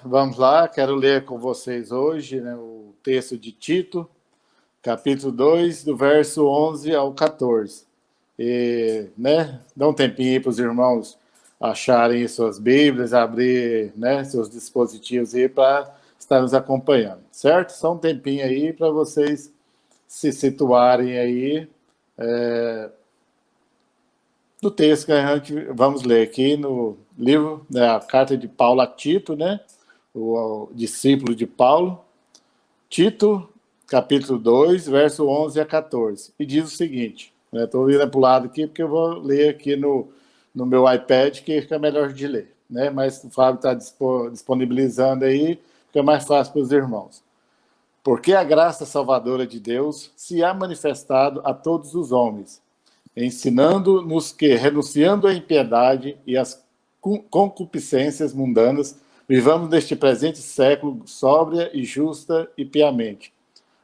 Vamos lá, quero ler com vocês hoje, o texto de Tito, capítulo 2, do verso 11 ao 14. Dá um tempinho aí para os irmãos acharem suas Bíblias, abrir, seus dispositivos aí para estar nos acompanhando, certo? Só um tempinho aí para vocês se situarem aí do texto que a gente vamos ler aqui no livro, a carta de Paulo a Tito, o discípulo de Paulo, Tito, capítulo 2, verso 11 a 14. E diz o seguinte, estou virando para o lado aqui porque eu vou ler aqui no meu iPad, que fica melhor de ler, mas o Fábio está disponibilizando aí, fica mais fácil para os irmãos. Porque a graça salvadora de Deus se há manifestado a todos os homens, ensinando-nos que, renunciando à impiedade e às concupiscências mundanas, vivamos neste presente século sóbria e justa e piamente,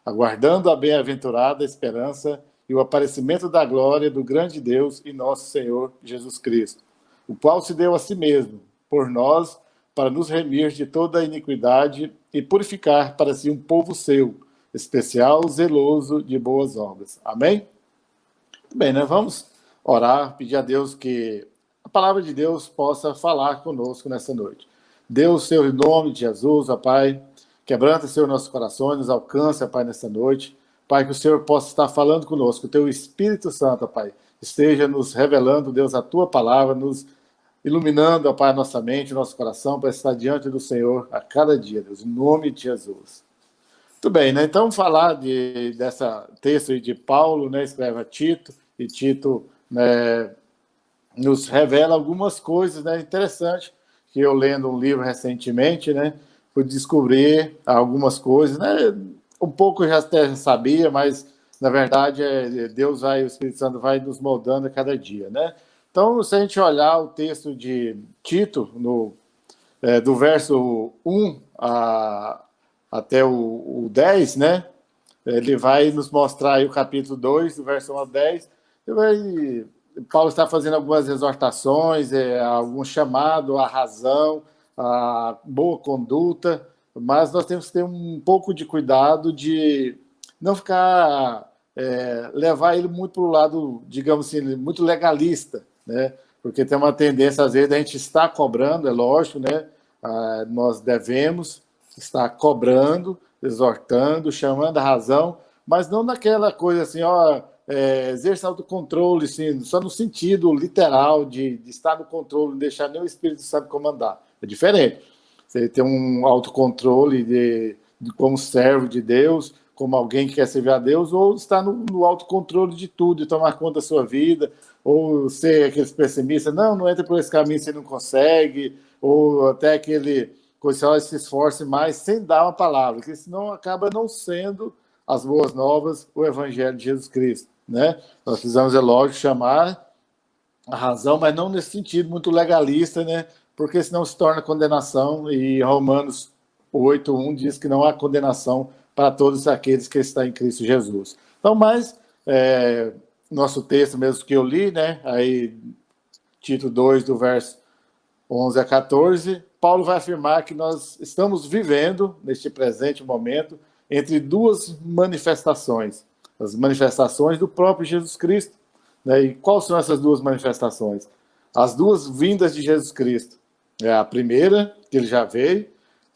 aguardando a bem-aventurada esperança e o aparecimento da glória do grande Deus e nosso Senhor Jesus Cristo, o qual se deu a si mesmo, por nós, para nos remir de toda a iniquidade e purificar para si um povo seu, especial, zeloso de boas obras. Amém? Bem, vamos orar, pedir a Deus que a palavra de Deus possa falar conosco nessa noite. Deus, Senhor, em nome de Jesus, ó Pai, quebranta, Senhor, nossos corações, nos alcança, Pai, nessa noite. Pai, que o Senhor possa estar falando conosco, o Teu Espírito Santo, ó Pai, esteja nos revelando, Deus, a Tua palavra, nos iluminando, ó Pai, a nossa mente, o nosso coração, para estar diante do Senhor a cada dia, Deus, em nome de Jesus. Muito bem, Então, falar dessa texto aí de Paulo, escreve a Tito, e Tito nos revela algumas coisas interessantes, que eu lendo um livro recentemente, pude descobrir algumas coisas, um pouco eu já até sabia, mas na verdade Deus o Espírito Santo vai nos moldando a cada dia, Então, se a gente olhar o texto de Tito, do verso 1 até o 10, ele vai nos mostrar aí o capítulo 2, do verso 1 ao 10, Paulo está fazendo algumas exortações, algum chamado à razão, à boa conduta, mas nós temos que ter um pouco de cuidado de não ficar, levar ele muito para o lado, digamos assim, muito legalista, porque tem uma tendência, às vezes, a gente está cobrando, é lógico, nós devemos estar cobrando, exortando, chamando a razão, mas não naquela coisa assim, exerça autocontrole, sim, só no sentido literal de estar no controle, não deixar nem o Espírito Santo comandar. É diferente. Você tem um autocontrole de como servo de Deus, como alguém que quer servir a Deus, ou estar no autocontrole de tudo, de tomar conta da sua vida, ou ser aquele pessimista, não entra por esse caminho, você não consegue, ou até aquele coisa, se esforce mais sem dar uma palavra, porque senão acaba não sendo as boas novas, o Evangelho de Jesus Cristo. Nós precisamos, é lógico, chamar a razão, mas não nesse sentido muito legalista, porque senão se torna condenação, e Romanos 8:1 diz que não há condenação para todos aqueles que estão em Cristo Jesus. Então, nosso texto mesmo que eu li, aí Tito 2, do verso 11 a 14, Paulo vai afirmar que nós estamos vivendo, neste presente momento, entre duas manifestações, as manifestações do próprio Jesus Cristo. E quais são essas duas manifestações? As duas vindas de Jesus Cristo. A primeira, que ele já veio,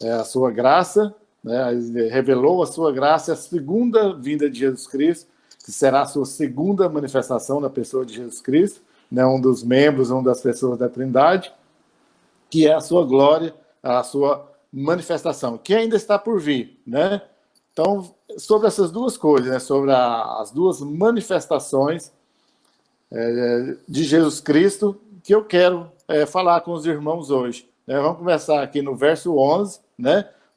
é a sua graça, ele revelou a sua graça, a segunda vinda de Jesus Cristo, que será a sua segunda manifestação na pessoa de Jesus Cristo, um dos membros, uma das pessoas da Trindade, que é a sua glória, a sua manifestação, que ainda está por vir, Então, sobre essas duas coisas, sobre as duas manifestações de Jesus Cristo, que eu quero falar com os irmãos hoje. Vamos começar aqui no verso 11,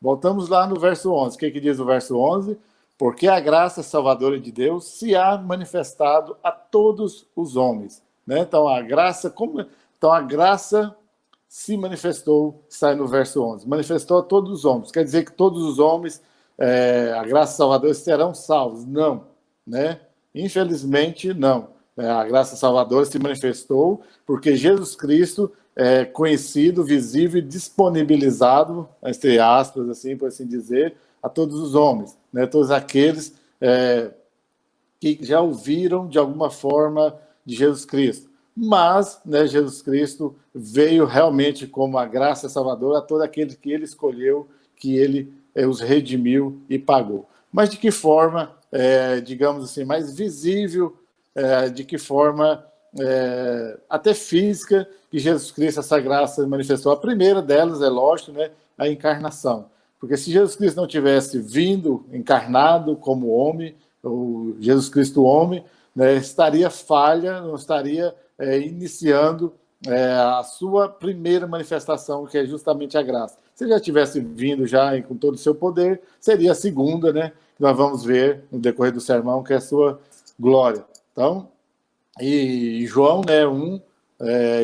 Voltamos lá no verso 11. O que diz o verso 11? Porque a graça salvadora de Deus se há manifestado a todos os homens. Então, a graça se manifestou, sai no verso 11. Manifestou a todos os homens. Quer dizer que todos os homens, a graça salvadora, serão salvos? Não. Infelizmente, não. A graça salvadora se manifestou porque Jesus Cristo conhecido, visível e disponibilizado, entre aspas, assim, por assim dizer, a todos os homens, né? Todos aqueles que já ouviram de alguma forma de Jesus Cristo. Mas, né, Jesus Cristo veio realmente como a graça salvadora a todos aqueles que ele escolheu, que ele os redimiu e pagou. Mas de que forma, digamos assim, mais visível, de que forma até física, que Jesus Cristo, essa graça manifestou. A primeira delas, é lógico, né, a encarnação. Porque se Jesus Cristo não tivesse vindo encarnado como homem, o Jesus Cristo homem, né, estaria falha, não estaria iniciando a sua primeira manifestação, que é justamente a graça. Se ele já tivesse vindo já com todo o seu poder, seria a segunda, né, que nós vamos ver no decorrer do sermão, que é a sua glória. Então, e João, né,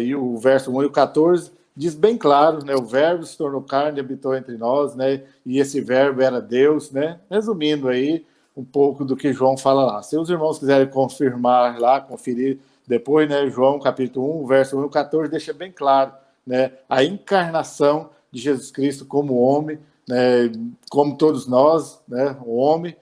e o verso 1 e o 14, diz bem claro, né, o verbo se tornou carne e habitou entre nós, né, e esse verbo era Deus, né, resumindo aí um pouco do que João fala lá. Se os irmãos quiserem confirmar lá, conferir depois, né, João capítulo 1, verso 1 e 14, deixa bem claro, né, a encarnação de Jesus Cristo como homem, né, como todos nós, né, o homem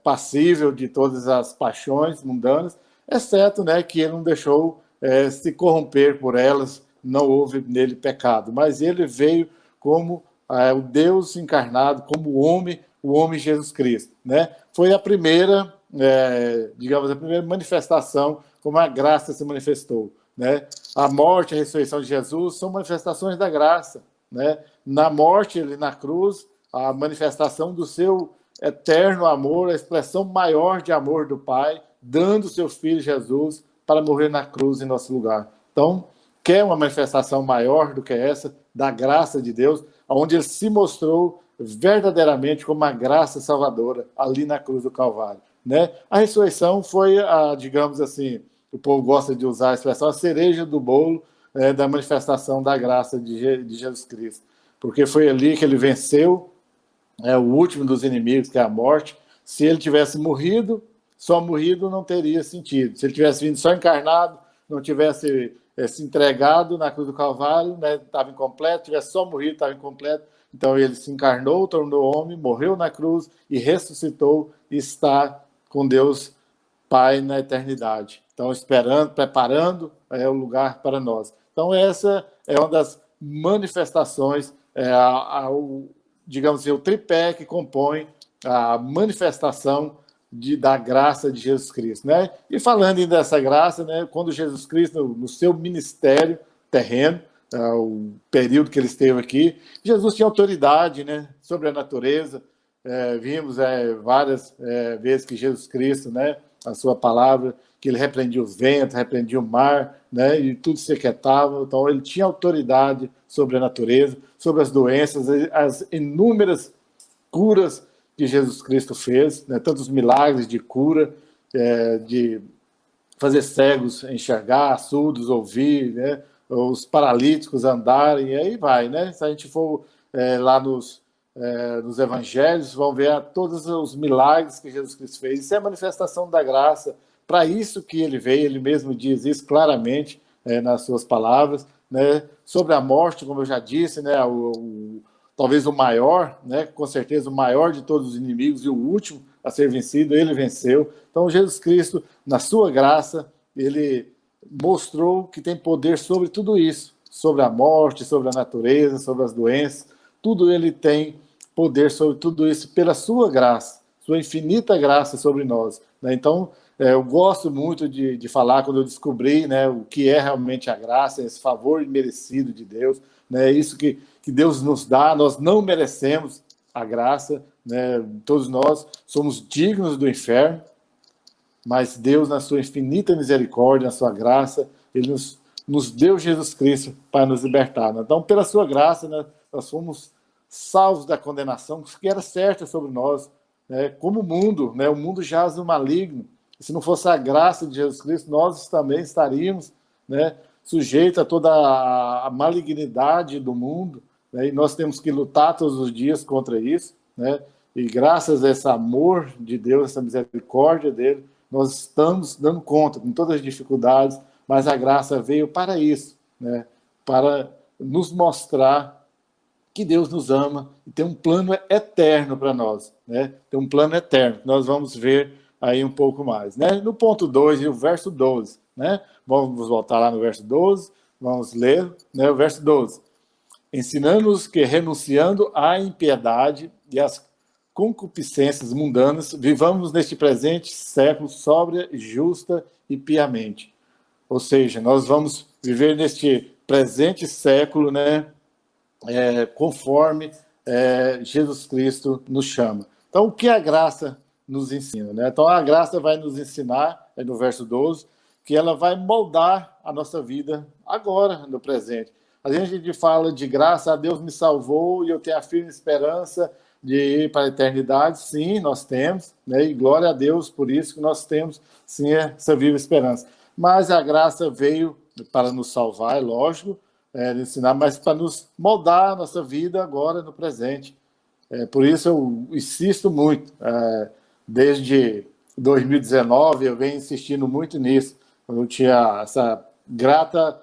passível de todas as paixões mundanas, exceto, né, que ele não deixou se corromper por elas, não houve nele pecado, mas ele veio como o Deus encarnado, como o homem Jesus Cristo, né? Foi a primeira, digamos, a primeira manifestação como a graça se manifestou, né? A morte e a ressurreição de Jesus são manifestações da graça, né? Na morte, ele na cruz, a manifestação do seu eterno amor, a expressão maior de amor do Pai, dando seu Filho Jesus para morrer na cruz em nosso lugar. Então, quer uma manifestação maior do que essa, da graça de Deus, onde ele se mostrou verdadeiramente como uma graça salvadora, ali na cruz do Calvário, né? A ressurreição foi, digamos assim, o povo gosta de usar a expressão, a cereja do bolo da manifestação da graça de Jesus Cristo, porque foi ali que ele venceu o último dos inimigos, que é a morte. Se ele tivesse morrido, só morrido não teria sentido. Se ele tivesse vindo só encarnado, não tivesse se entregado na cruz do Calvário, né, estava incompleto, tivesse só morrido, estava incompleto. Então ele se encarnou, tornou homem, morreu na cruz e ressuscitou e está com Deus Pai na eternidade. Então, esperando, preparando o lugar para nós. Então, essa é uma das manifestações, digamos assim, o tripé que compõe a manifestação da graça de Jesus Cristo, né? E falando dessa graça, né, quando Jesus Cristo, no seu ministério terreno, o período que ele esteve aqui, Jesus tinha autoridade, né, sobre a natureza. Vimos várias vezes que Jesus Cristo, né, a sua palavra, que ele repreendia os ventos, repreendia o mar, né, e tudo se aquietava. Então, ele tinha autoridade sobre a natureza, sobre as doenças, as inúmeras curas que Jesus Cristo fez, né, tantos milagres de cura, de fazer cegos enxergar, surdos ouvir, né, os paralíticos andarem, e aí vai, né? Se a gente for lá nos evangelhos, vão ver todos os milagres que Jesus Cristo fez. Isso é a manifestação da graça. Para isso que ele veio, ele mesmo diz isso claramente nas suas palavras, né? Sobre a morte, como eu já disse, né? Talvez o maior, né? Com certeza o maior de todos os inimigos e o último a ser vencido, ele venceu. Então Jesus Cristo, na sua graça, ele mostrou que tem poder sobre tudo isso, sobre a morte, sobre a natureza, sobre as doenças, tudo ele tem poder sobre tudo isso pela sua graça, sua infinita graça sobre nós, né? Então, eu gosto muito de falar, quando eu descobri, né, o que é realmente a graça, esse favor imerecido de Deus, né, isso que Deus nos dá, nós não merecemos a graça, né, todos nós somos dignos do inferno, mas Deus, na sua infinita misericórdia, na sua graça, ele nos deu Jesus Cristo para nos libertar, né? Então, pela sua graça, né, nós fomos salvos da condenação que era certa sobre nós, né? Como o mundo, né? O mundo jaz no maligno. E se não fosse a graça de Jesus Cristo, nós também estaríamos, né, sujeitos a toda a malignidade do mundo, né? E nós temos que lutar todos os dias contra isso, né? E graças a esse amor de Deus, essa misericórdia dele, nós estamos dando conta com todas as dificuldades, mas a graça veio para isso, né? para nos mostrar que Deus nos ama e tem um plano eterno para nós, né? Tem um plano eterno, nós vamos ver aí um pouco mais, né? No ponto 2 e o verso 12, né? Vamos voltar lá no verso 12, vamos ler, né? O verso 12. Ensinando-nos que, renunciando à impiedade e às concupiscências mundanas, vivamos neste presente século sóbria, justa e piamente. Ou seja, nós vamos viver neste presente século, né, conforme Jesus Cristo nos chama. Então, o que a graça nos ensina? Né? Então, a graça vai nos ensinar, no verso 12, que ela vai moldar a nossa vida agora, no presente. A gente fala de graça, Deus me salvou e eu tenho a firme esperança de ir para a eternidade. Sim, nós temos, né? E glória a Deus por isso que nós temos, sim, essa viva esperança. Mas a graça veio para nos salvar, é lógico, ensinar, mas para nos moldar a nossa vida agora, no presente. Por isso eu insisto muito, desde 2019 eu venho insistindo muito nisso, quando eu tinha essa grata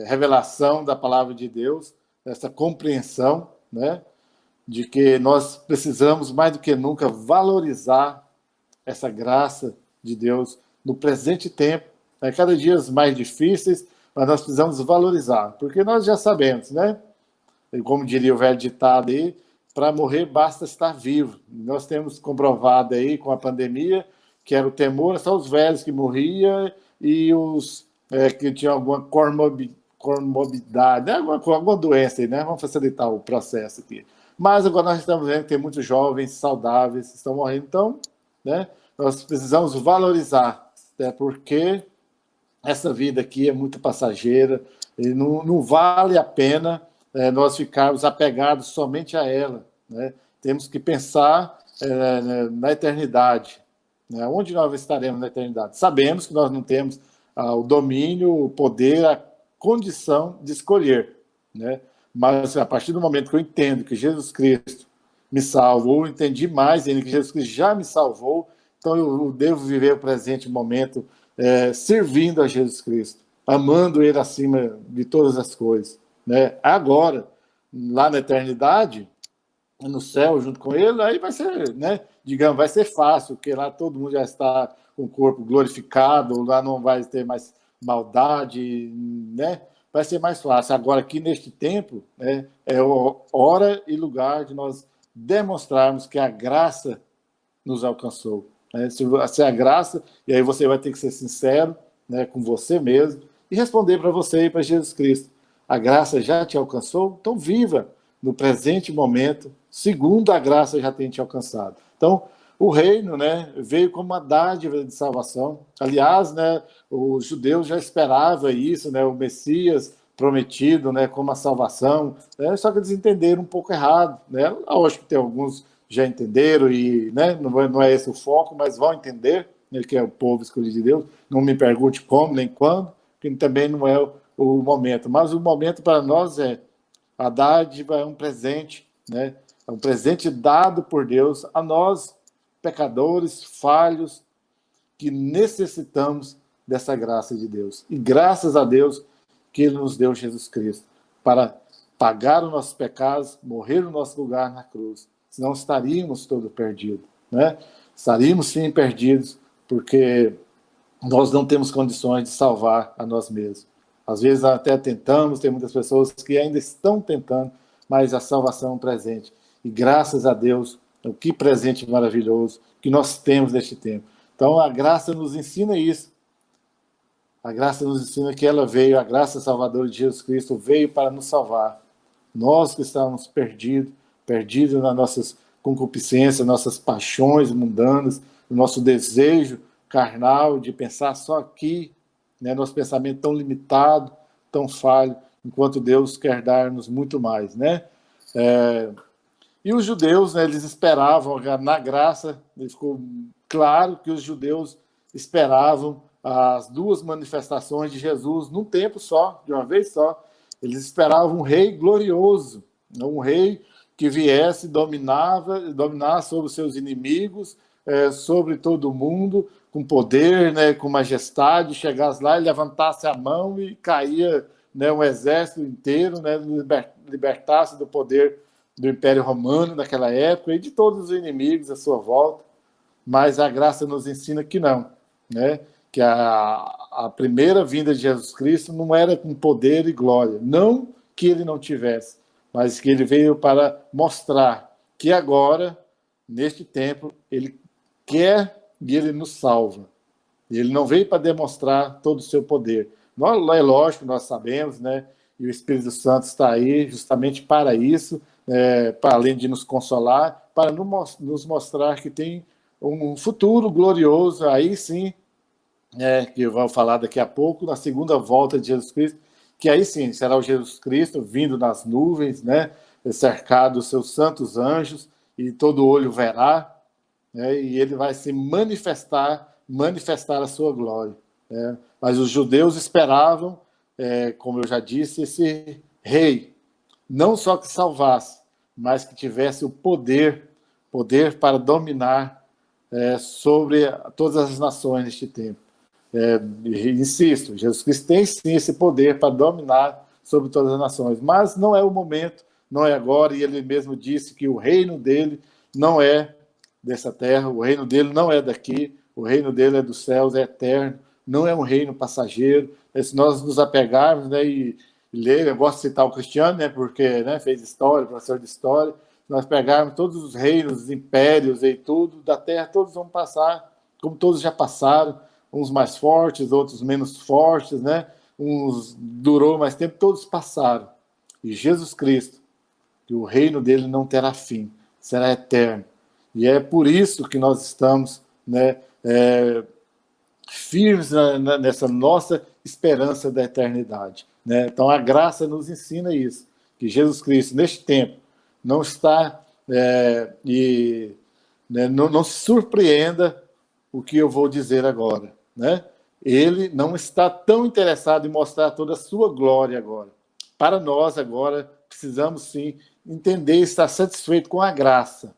revelação da palavra de Deus, essa compreensão, né, de que nós precisamos mais do que nunca valorizar essa graça de Deus no presente tempo, cada dia mais difíceis, mas nós precisamos valorizar, porque nós já sabemos, né? E como diria o velho ditado aí, para morrer basta estar vivo. Nós temos comprovado aí com a pandemia que era o temor, só os velhos que morriam e os que tinham alguma comorbidade, né? alguma doença aí, né? Vamos facilitar o processo aqui. Mas agora nós estamos vendo que tem muitos jovens saudáveis que estão morrendo, então, né? Nós precisamos valorizar, porque essa vida aqui é muito passageira e não vale a pena nós ficarmos apegados somente a ela, né? Temos que pensar na eternidade, né? Onde nós estaremos na eternidade? Sabemos que nós não temos o domínio, o poder, a condição de escolher, né? Mas a partir do momento que eu entendo que Jesus Cristo me salvou, eu entendi mais ainda que Jesus Cristo já me salvou, então eu devo viver o presente momento servindo a Jesus Cristo, amando Ele acima de todas as coisas, né? Agora, lá na eternidade, no céu, junto com Ele, aí vai ser, né? Digamos, vai ser fácil, porque lá todo mundo já está com o corpo glorificado, lá não vai ter mais maldade, né? Vai ser mais fácil. Agora, aqui neste tempo, né, é hora e lugar de nós demonstrarmos que a graça nos alcançou. Né? Se a graça, e aí você vai ter que ser sincero, né, com você mesmo e responder para você e para Jesus Cristo. A graça já te alcançou? Então viva no presente momento, segundo a graça já tem te alcançado. Então, o reino, né, veio como uma dádiva de salvação. Aliás, né, os judeus já esperavam isso, né, o Messias prometido, né, como a salvação, né, só que eles entenderam um pouco errado. Né? Lógico que tem alguns já entenderam e, né, não é esse o foco, mas vão entender, né, que é o povo escolhido de Deus. Não me pergunte como nem quando, que também não é o momento. Mas o momento para nós a dádiva é um presente, né? É um presente dado por Deus a nós, pecadores, falhos, que necessitamos dessa graça de Deus. E graças a Deus que Ele nos deu Jesus Cristo para pagar os nossos pecados, morrer no nosso lugar na cruz. Senão estaríamos todos perdidos, né? Estaríamos sim perdidos, porque nós não temos condições de salvar a nós mesmos. Às vezes até tentamos, tem muitas pessoas que ainda estão tentando, mas a salvação é um presente. E graças a Deus, que presente maravilhoso que nós temos neste tempo. Então a graça nos ensina isso. A graça nos ensina que ela veio, a graça salvadora de Jesus Cristo veio para nos salvar. Nós que estávamos perdidos nas nossas concupiscências, nossas paixões mundanas, o nosso desejo carnal de pensar só aqui, né, nosso pensamento tão limitado, tão falho, enquanto Deus quer dar-nos muito mais, né? E os judeus, né, eles esperavam, na graça, ficou claro que os judeus esperavam as duas manifestações de Jesus num tempo só, de uma vez só. Eles esperavam um rei glorioso, um rei que viesse, dominar sobre os seus inimigos, sobre todo mundo, com poder, né, com majestade, chegasse lá e levantasse a mão e caía né, um exército inteiro, né, libertasse do poder do Império Romano naquela época e de todos os inimigos à sua volta, mas a graça nos ensina que não, né? Que a primeira vinda de Jesus Cristo não era com poder e glória, não que ele não tivesse, mas que ele veio para mostrar que agora, neste tempo, ele quer e ele nos salva. Ele não veio para demonstrar todo o seu poder. É lógico, nós sabemos, né? E o Espírito Santo está aí justamente para isso, para além de nos consolar, para nos mostrar que tem um futuro glorioso, aí sim, que eu vou falar daqui a pouco, na segunda volta de Jesus Cristo, que aí sim será o Jesus Cristo vindo nas nuvens, né? Cercado dos seus santos anjos, e todo olho verá, né? E ele vai se manifestar a sua glória. Né? Mas os judeus esperavam, como eu já disse, esse rei, não só que salvasse, mas que tivesse o poder para dominar sobre todas as nações neste tempo. Insisto, Jesus Cristo tem sim esse poder para dominar sobre todas as nações, mas não é o momento, não é agora, e ele mesmo disse que o reino dele não é dessa terra, o reino dele não é daqui, o reino dele é dos céus, é eterno, não é um reino passageiro. Se nós nos apegarmos, né, e ler, eu gosto de citar o Cristiano, né, porque, né, fez história, professor de história, se nós pegarmos todos os reinos, os impérios e tudo da terra, todos vão passar, como todos já passaram, uns mais fortes, outros menos fortes, né, uns durou mais tempo, todos passaram. E Jesus Cristo, que o reino dele não terá fim, será eterno. E é por isso que nós estamos, né, firmes nessa nossa esperança da eternidade. Né? Então a graça nos ensina isso, que Jesus Cristo, neste tempo, não está não se surpreenda o que eu vou dizer agora. Né? Ele não está tão interessado em mostrar toda a sua glória agora. Para nós, agora, precisamos sim entender e estar satisfeito com a graça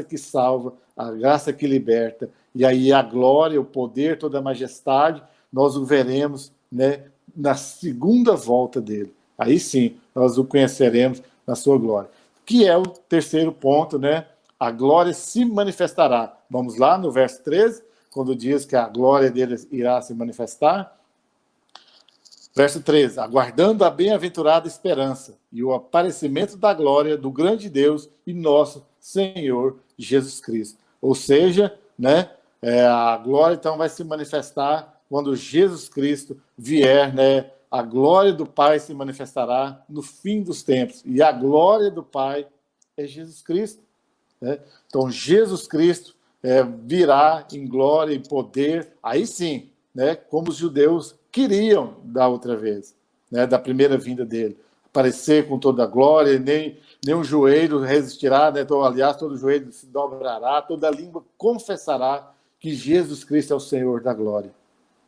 que salva, a graça que liberta, e aí a glória, o poder, toda a majestade, nós o veremos, né, na segunda volta dele. Aí sim, nós o conheceremos na sua glória. Que é o terceiro ponto, né? A glória se manifestará. Vamos lá no verso 13, quando diz que a glória dele irá se manifestar. Verso 13, aguardando a bem-aventurada esperança e o aparecimento da glória do grande Deus e nosso Senhor Jesus Cristo. Ou seja, né, a glória então vai se manifestar quando Jesus Cristo vier, né, a glória do Pai se manifestará no fim dos tempos. E a glória do Pai é Jesus Cristo. Né? Então Jesus Cristo virá em glória e poder, aí sim, né, como os judeus queriam da outra vez, né, da primeira vinda dele. Aparecer com toda a glória, nem um joelho resistirá, né? Então, aliás, todo joelho se dobrará, toda língua confessará que Jesus Cristo é o Senhor da glória.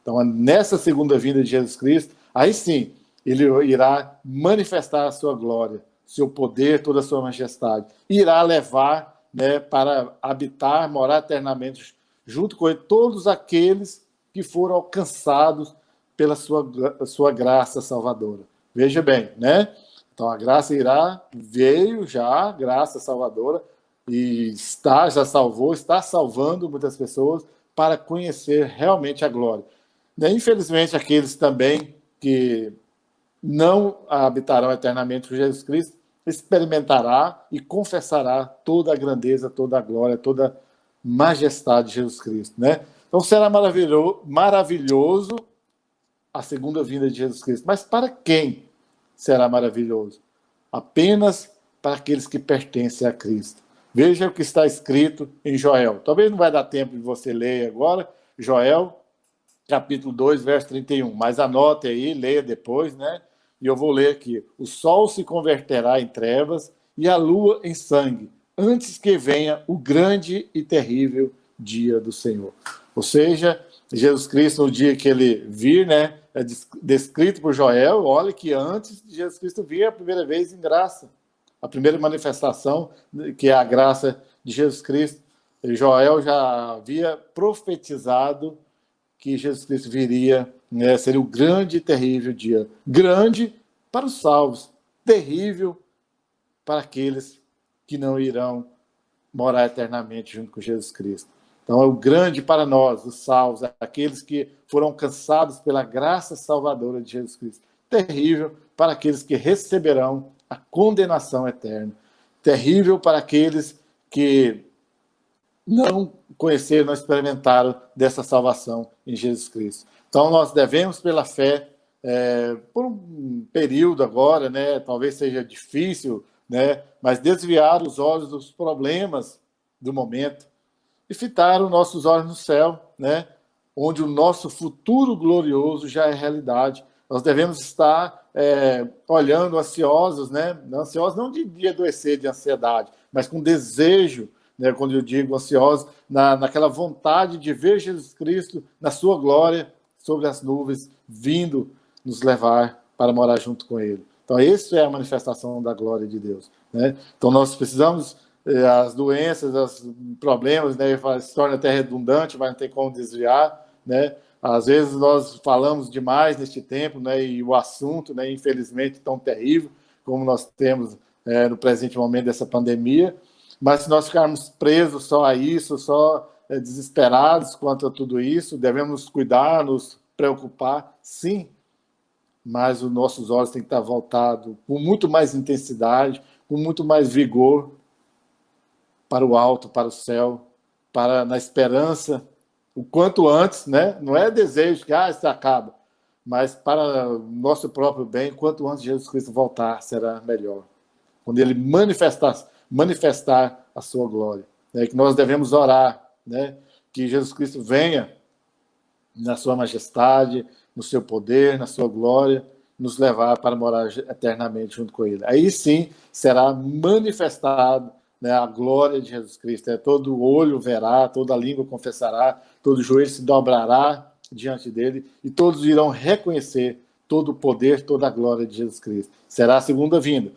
Então, nessa segunda vinda de Jesus Cristo, aí sim, ele irá manifestar a sua glória, seu poder, toda a sua majestade. Irá levar, né, para habitar, morar eternamente junto com ele, todos aqueles que foram alcançados pela sua graça salvadora. Veja bem, né? Então a graça veio já, graça salvadora, e já salvou, está salvando muitas pessoas para conhecer realmente a glória. Infelizmente, aqueles também que não habitarão eternamente com Jesus Cristo, experimentará e confessará toda a grandeza, toda a glória, toda a majestade de Jesus Cristo, né? Então será maravilhoso a segunda vinda de Jesus Cristo. Mas para quem será maravilhoso? Apenas para aqueles que pertencem a Cristo. Veja o que está escrito em Joel. Talvez não vai dar tempo de você ler agora, Joel, capítulo 2, verso 31. Mas anote aí, leia depois, né? E eu vou ler aqui. O sol se converterá em trevas e a lua em sangue, antes que venha o grande e terrível dia do Senhor. Ou seja, Jesus Cristo, no dia que ele vir, né, é descrito por Joel, olha que antes de Jesus Cristo vir a primeira vez em graça, a primeira manifestação, que é a graça de Jesus Cristo, Joel já havia profetizado que Jesus Cristo viria, né? Seria o grande e terrível dia. Grande para os salvos, terrível para aqueles que não irão morar eternamente junto com Jesus Cristo. Então é o grande para nós, os salvos, aqueles que foram alcançados pela graça salvadora de Jesus Cristo. Terrível para aqueles que receberão a condenação eterna. Terrível para aqueles que não conheceram, não experimentaram dessa salvação em Jesus Cristo. Então nós devemos, pela fé, por um período agora, né, talvez seja difícil, né, mas desviar os olhos dos problemas do momento e fitar os nossos olhos no céu, né, onde o nosso futuro glorioso já é realidade. Nós devemos estar olhando ansiosos, né, ansiosos não de adoecer de ansiedade, mas com desejo, né, quando eu digo ansiosos, naquela vontade de ver Jesus Cristo na sua glória sobre as nuvens, vindo nos levar para morar junto com Ele. Então, isso é a manifestação da glória de Deus, né? Então, nós precisamos, as doenças, os problemas, né, se torna até redundante, mas não tem como desviar, né? Às vezes nós falamos demais neste tempo, né, e o assunto, né, infelizmente, tão terrível, como nós temos no presente momento dessa pandemia, mas se nós ficarmos presos só a isso, só desesperados quanto a tudo isso, devemos nos cuidar, nos preocupar, sim, mas os nossos olhos têm que estar voltados com muito mais intensidade, com muito mais vigor para o alto, para o céu, na esperança, o quanto antes, né? Não é desejo que isso acaba, mas para o nosso próprio bem, quanto antes Jesus Cristo voltar, será melhor. Quando Ele manifestar a sua glória. Né? Que nós devemos orar, né? Que Jesus Cristo venha na sua majestade, no seu poder, na sua glória, nos levar para morar eternamente junto com Ele. Aí sim será manifestado, né, a glória de Jesus Cristo. Todo olho verá, toda língua confessará, todo joelho se dobrará diante dele e todos irão reconhecer todo o poder, toda a glória de Jesus Cristo. Será a segunda vinda.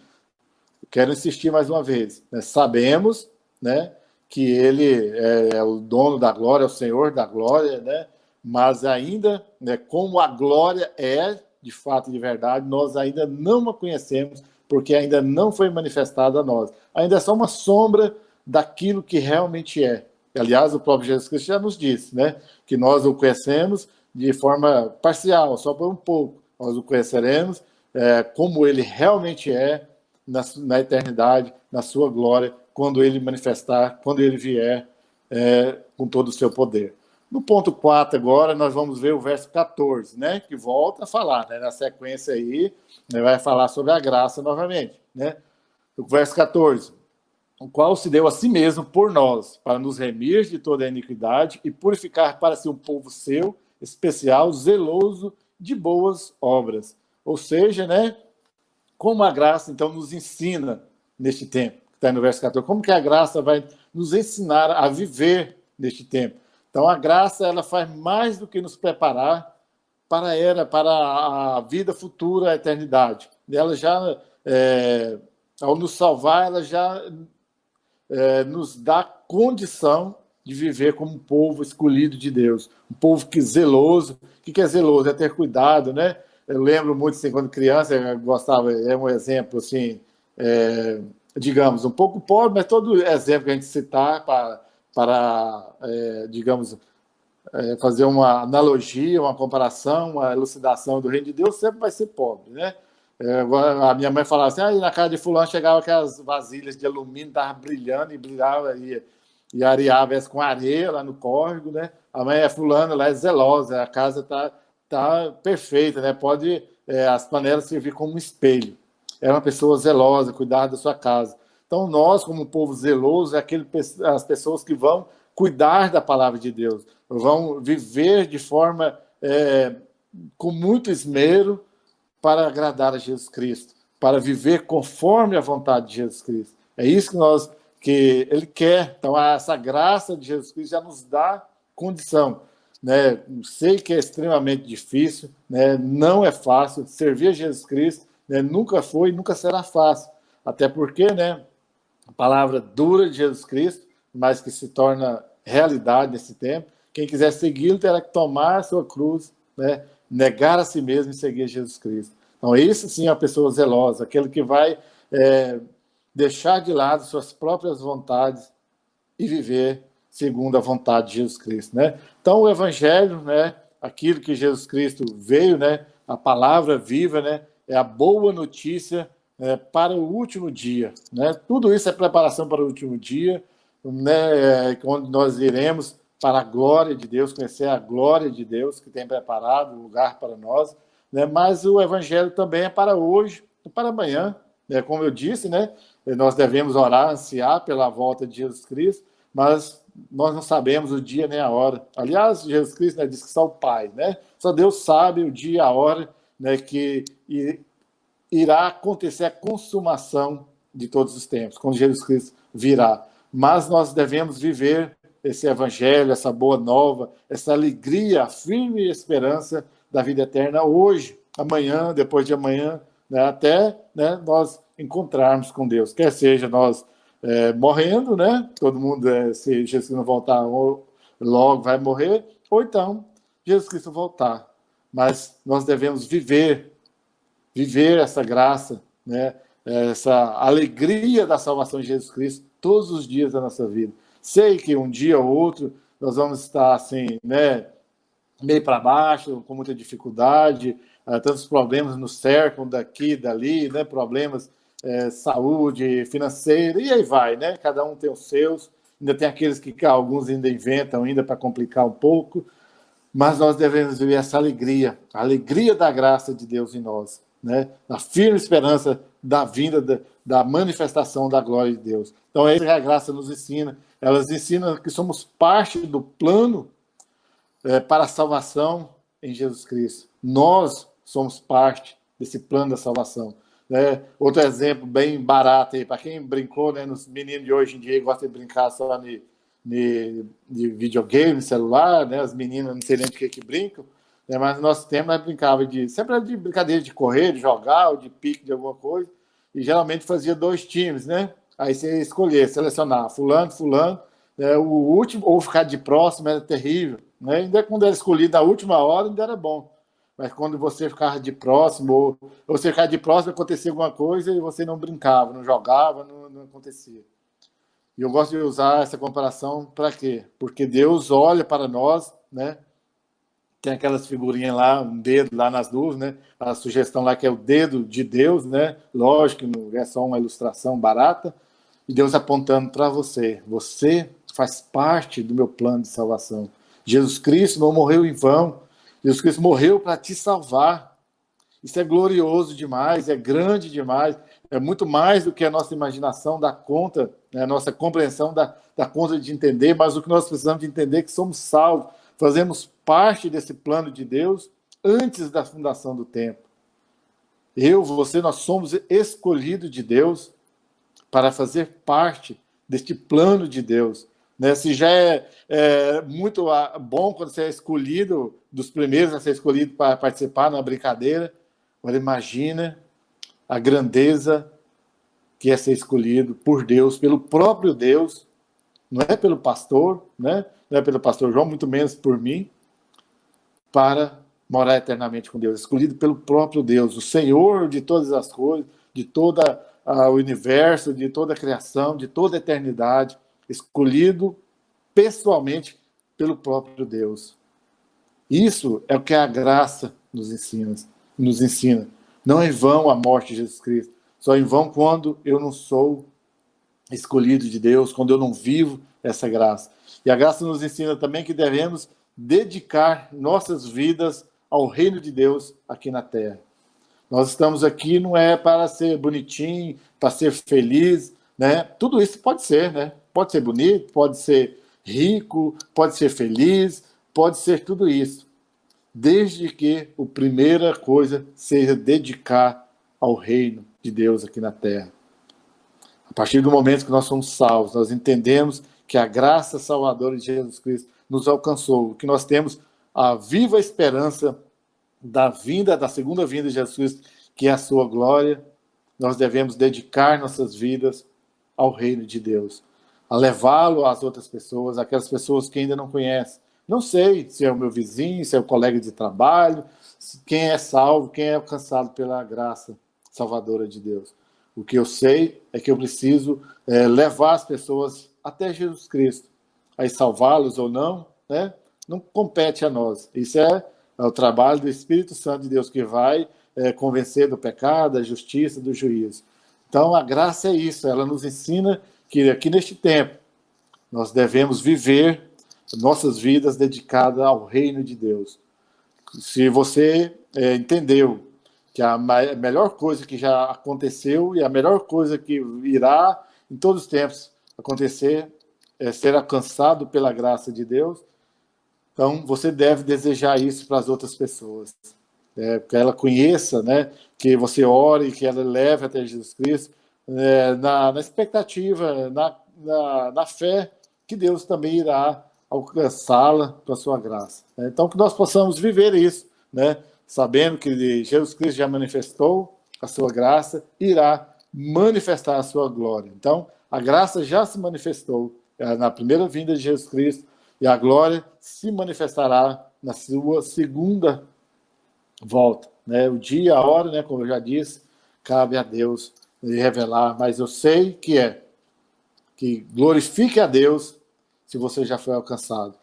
Quero insistir mais uma vez. Né? Sabemos, né, que Ele é o dono da glória, é o Senhor da glória, né? Mas ainda, né, como a glória é, de fato e de verdade, nós ainda não a conhecemos, porque ainda não foi manifestada a nós. Ainda é só uma sombra daquilo que realmente é. Aliás, o próprio Jesus Cristo já nos disse, né, que nós o conhecemos de forma parcial, só por um pouco. Nós o conheceremos como ele realmente é na eternidade, na sua glória, quando ele manifestar, quando ele vier com todo o seu poder. No ponto 4 agora, nós vamos ver o verso 14, né, que volta a falar, né, na sequência aí, né, vai falar sobre a graça novamente, né? O verso 14, o qual se deu a si mesmo por nós, para nos remir de toda a iniquidade e purificar para si um povo seu, especial, zeloso de boas obras. Ou seja, né, como a graça, então, nos ensina neste tempo, que está no verso 14, como que a graça vai nos ensinar a viver neste tempo. Então, a graça, ela faz mais do que nos preparar para a vida futura, a eternidade. Ela já, ao nos salvar, ela já nos dá condição de viver como um povo escolhido de Deus, um povo que zeloso. O que é zeloso? É ter cuidado, né? Eu lembro muito, assim, quando criança, eu gostava, um exemplo, assim, digamos, um pouco pobre, mas todo exemplo que a gente citar para digamos, fazer uma analogia, uma comparação, uma elucidação do reino de Deus, sempre vai ser pobre, né? A minha mãe falava assim, na casa de fulano chegava aquelas vasilhas de alumínio, estavam brilhando e brilhava e areava essa com areia lá no córrego, né? A mãe fulana lá é zelosa, a casa tá perfeita, né? Pode as panelas servir como um espelho. É uma pessoa zelosa, cuidar da sua casa. Então, nós, como povo zeloso, as pessoas que vão cuidar da palavra de Deus, vão viver de forma com muito esmero para agradar a Jesus Cristo, para viver conforme a vontade de Jesus Cristo. É isso que Ele quer. Então, essa graça de Jesus Cristo já nos dá condição. Né? Sei que é extremamente difícil, né? Não é fácil. Servir a Jesus Cristo, né? Nunca foi e nunca será fácil. Até porque, né, a palavra dura de Jesus Cristo, mas que se torna realidade nesse tempo, Quem quiser segui-lo terá que tomar a sua cruz, né? Negar a si mesmo e seguir Jesus Cristo. Então, esse sim é a pessoa zelosa, aquele que vai deixar de lado suas próprias vontades e viver segundo a vontade de Jesus Cristo, né? Então, o Evangelho, né? Aquilo que Jesus Cristo veio, né? A palavra viva, né? É a boa notícia para o último dia, né? Tudo isso é preparação para o último dia, né? Onde nós iremos para a glória de Deus, conhecer a glória de Deus que tem preparado um lugar para nós, né? Mas o Evangelho também é para hoje e para amanhã, né? Como eu disse, né? Nós devemos orar, ansiar pela volta de Jesus Cristo, mas nós não sabemos o dia nem a hora. Aliás, Jesus Cristo, né, diz que só o Pai, né? Só Deus sabe o dia e a hora, né, que irá acontecer a consumação de todos os tempos, quando Jesus Cristo virá. Mas nós devemos viver esse evangelho, essa boa nova, essa alegria, a firme esperança da vida eterna hoje, amanhã, depois de amanhã, né, até, né, nós encontrarmos com Deus. Quer seja nós morrendo, né? Todo mundo, se Jesus não voltar logo, vai morrer, ou então Jesus Cristo voltar. Mas nós devemos viver essa graça, né? Essa alegria da salvação de Jesus Cristo todos os dias da nossa vida. Sei que um dia ou outro nós vamos estar assim, né, meio para baixo, com muita dificuldade, tantos problemas nos cercam daqui e dali, né, problemas saúde, financeira, e aí vai, né? Cada um tem os seus, ainda tem aqueles que alguns ainda inventam ainda para complicar um pouco, mas nós devemos viver essa alegria, a alegria da graça de Deus em nós, né? Na firme esperança da vinda, da manifestação da glória de Deus. Então é isso que a graça nos ensina. Elas ensinam que somos parte do plano para a salvação em Jesus Cristo. Nós somos parte desse plano da salvação. Né? Outro exemplo bem barato aí, para quem brincou, né, nos meninos de hoje em dia gostam de brincar só de videogame, celular, né? As meninas não sei nem de que brincam, né? Mas no nosso tempo nós brincava sempre de brincadeira de correr, de jogar, ou de pique de alguma coisa, e geralmente fazia 2 times, né? Aí você escolher, selecionar fulano, né? O último, ou ficar de próximo era terrível, né? Ainda quando era escolhido na última hora, ainda era bom. Mas quando você ficava de próximo, ou você ficava de próximo, acontecia alguma coisa e você não brincava, não jogava, não acontecia. E eu gosto de usar essa comparação para quê? Porque Deus olha para nós, né? Tem aquelas figurinhas lá, um dedo lá nas nuvens, né? A sugestão lá que é o dedo de Deus, né? Lógico que não é só uma ilustração barata. E Deus apontando para você. Você faz parte do meu plano de salvação. Jesus Cristo não morreu em vão. Jesus Cristo morreu para te salvar. Isso é glorioso demais, é grande demais, é muito mais do que a nossa imaginação dá conta, né? A nossa compreensão dá conta de entender, mas o que nós precisamos de entender é que somos salvos, fazemos parte desse plano de Deus antes da fundação do tempo. Você, nós somos escolhidos de Deus para fazer parte deste plano de Deus. Né? Se já é muito bom quando você é escolhido, dos primeiros a ser escolhido para participar numa brincadeira, agora imagina a grandeza que é ser escolhido por Deus, pelo próprio Deus, não é pelo pastor, né? Não é pelo pastor João, muito menos por mim, para morar eternamente com Deus, escolhido pelo próprio Deus, o Senhor de todas as coisas, de todo o universo, de toda a criação, de toda a eternidade, escolhido pessoalmente pelo próprio Deus. Isso é o que a graça nos ensina. Não é em vão a morte de Jesus Cristo, só em vão quando eu não sou escolhido de Deus, quando eu não vivo essa graça. E a graça nos ensina também que devemos dedicar nossas vidas ao reino de Deus aqui na Terra. Nós estamos aqui não é para ser bonitinho, para ser feliz, né? Tudo isso pode ser, né? Pode ser bonito, pode ser rico, pode ser feliz, pode ser tudo isso. Desde que a primeira coisa seja dedicar ao reino de Deus aqui na Terra. A partir do momento que nós somos salvos, nós entendemos que a graça salvadora de Jesus Cristo nos alcançou, que nós temos a viva esperança da segunda vinda de Jesus Cristo, que é a sua glória. Nós devemos dedicar nossas vidas ao reino de Deus, a levá-lo às outras pessoas, aquelas pessoas que ainda não conhecem, Não sei se é o meu vizinho, se é o colega de trabalho, quem é salvo, quem é alcançado pela graça salvadora de Deus. O que eu sei é que eu preciso levar as pessoas até Jesus Cristo. Aí salvá-los ou não, né? Não compete a nós. Isso é o trabalho do Espírito Santo de Deus que vai convencer do pecado, da justiça, do juízo. Então, a graça é isso. Ela nos ensina que aqui neste tempo nós devemos viver nossas vidas dedicadas ao reino de Deus. Se você entendeu que a melhor coisa que já aconteceu e a melhor coisa que irá em todos os tempos acontecer é ser alcançado pela graça de Deus, então você deve desejar isso para as outras pessoas. Que ela conheça, né, que você ore, que ela leve até Jesus Cristo, na expectativa, na fé que Deus também irá alcançá-la com a sua graça. Então, que nós possamos viver isso, né, sabendo que Jesus Cristo já manifestou a sua graça, irá manifestar a sua glória. Então, a graça já se manifestou na primeira vinda de Jesus Cristo e a glória se manifestará na sua segunda volta. Né? O dia, a hora, né, como eu já disse, cabe a Deus revelar, mas eu sei que glorifique a Deus se você já foi alcançado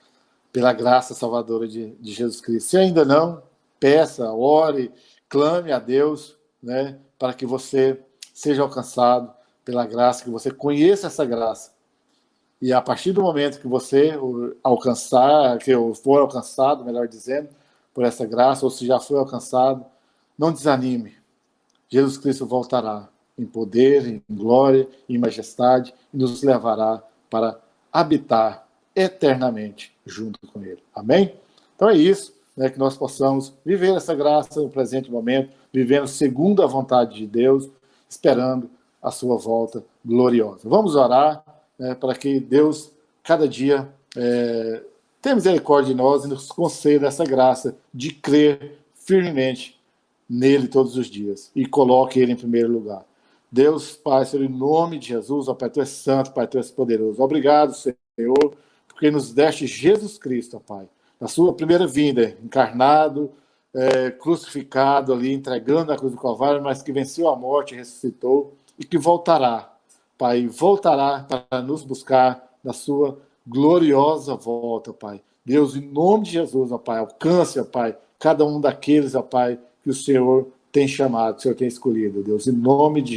pela graça salvadora de Jesus Cristo. Se ainda não, peça, ore, clame a Deus, né, para que você seja alcançado pela graça, que você conheça essa graça. E a partir do momento que você alcançar, que eu for alcançado, melhor dizendo, por essa graça, ou se já foi alcançado, não desanime. Jesus Cristo voltará em poder, em glória, em majestade, e nos levará para habitar eternamente junto com Ele. Amém? Então é isso, né, que nós possamos viver essa graça no presente momento, vivendo segundo a vontade de Deus, esperando a sua volta gloriosa. Vamos orar, né, para que Deus, cada dia, tenha misericórdia de nós e nos conceda essa graça de crer firmemente nele todos os dias e coloque ele em primeiro lugar. Deus, Pai, Senhor, em nome de Jesus, ó Pai, Tu és santo, Pai, Tu és poderoso. Obrigado, Senhor, porque nos deste Jesus Cristo, ó Pai, na sua primeira vinda, encarnado, crucificado ali, entregando a cruz do Calvário, mas que venceu a morte, ressuscitou e que voltará, Pai, voltará para nos buscar na sua gloriosa volta, Pai. Deus, em nome de Jesus, ó Pai, alcance, ó Pai, cada um daqueles, ó Pai, que o Senhor tem chamado, que o Senhor tem escolhido, Deus, em nome de